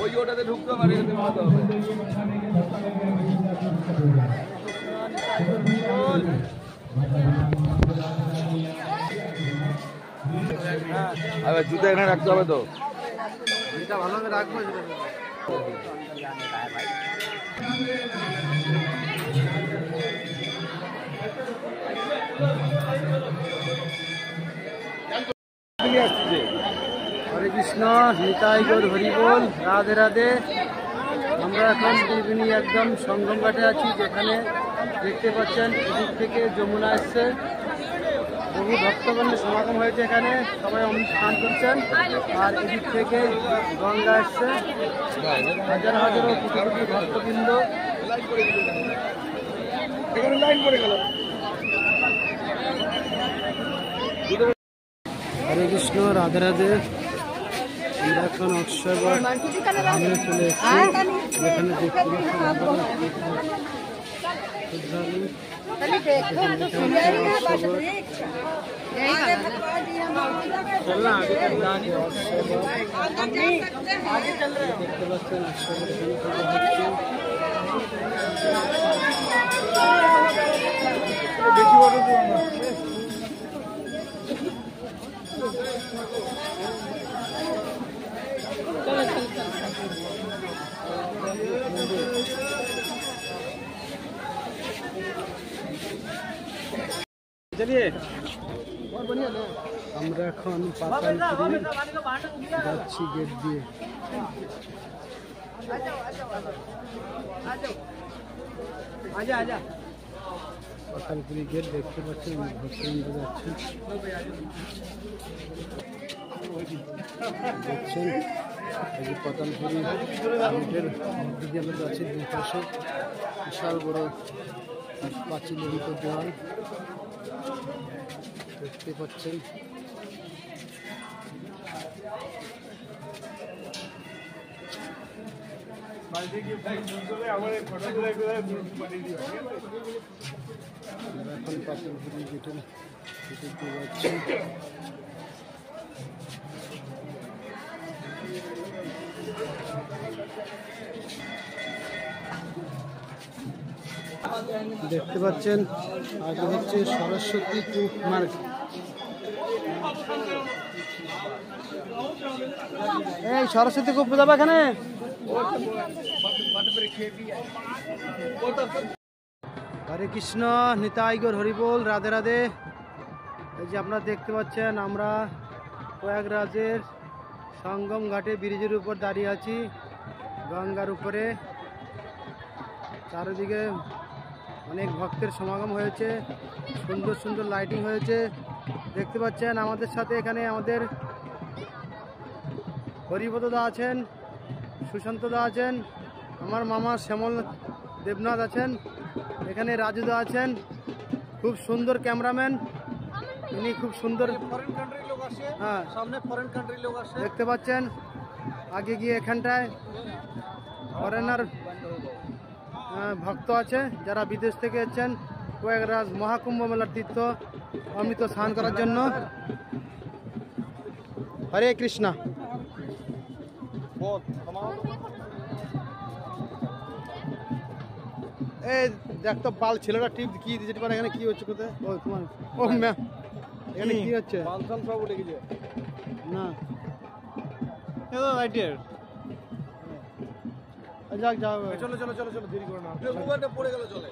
ওই ওটাতে ঢুকতে পারি জুতা এখানে রাখতে হবে তো এটা ভালোভাবে রাখবো হরে কৃষ্ণ নিতাই গৌর হরি বল রাধে রাধে। আমরা এখন ত্রিবেণী একদম সঙ্গম ঘাটে আছি, যেখানে দেখতে পাচ্ছেন এদিক থেকে যমুনা এসছে, বহু ভক্তগণের সমাগম হয়েছে, এখানে সবাই স্নান করছেন। আর এদিক থেকে গঙ্গা এসছে, হাজার হাজারো কোটি কোটি ভক্তবৃন্দ লাইন পড়ে গেল। হরে কৃষ্ণ রাধে রাধে। আমরা এখন অক্ষয় ধামে চলে এসেছি, যেখানে দেখতে আমরা এখন পাতালপুরি যাচ্ছি গেট দিয়ে। পাতালপুরি গেট দেখতে পাচ্ছেন, ভক্তবৃন্দ যাচ্ছেন, দেখছেন এই যে পাতালপুরি গেটের দিকে আমরা যাচ্ছি। দুই পাশে বিশাল বড় প্রাচীর দেওয়াল দেখতে পাচ্ছেন। এখন পাতালপুরি গেটের ভিতর দিয়ে যাচ্ছি। দেখতে পাচ্ছেন আগে হচ্ছে সরস্বতী কূপ মার্গ। এই সরস্বতী কূপ যাবে এখানে। হরে কৃষ্ণ নিতাই গৌর হরি বল রাধে রাধে। এই যে আপনারা দেখতে পাচ্ছেন, আমরা প্রয়াগরাজের সঙ্গম ঘাটে ব্রিজের উপর দাঁড়িয়ে আছি, গঙ্গার উপরে। চারিদিকে অনেক ভক্তের সমাগম হয়েছে, সুন্দর সুন্দর লাইটিং হয়েছে দেখতে পাচ্ছেন। আমাদের সাথে এখানে আমাদের হরিপদ দা আছেন, সুশান্ত দা আছেন, আমার মামা শ্যামল দেবনাথ আছেন, এখানে রাজু দা আছেন, খুব সুন্দর ক্যামেরাম্যান, ইনি খুব সুন্দর। হ্যাঁ, সামনে ফরেন কান্ট্রি লোক আসে দেখতে পাচ্ছেন। আগে গিয়ে এখানটায় ফরেনার ভক্ত আছে, যারা বিদেশ থেকে এসেছেন প্রয়াগরাজ মহাকুম্ভ মেলার তীর্থ অমৃত স্নান করার জন্য। হরে কৃষ্ণ। এই দেখ তো পাল ছেলেরা টিপ কি দিতে পারে, এখানে কি হচ্ছে কোথায়? ও তোমার ও ম্যাম এখানে কি হচ্ছে? ফাংশন সব উঠে গেছে না, এতো রাইটের যাক যাও, চলো চলো চলো চলো, দেরি করো না, পড়ে গেল চলে।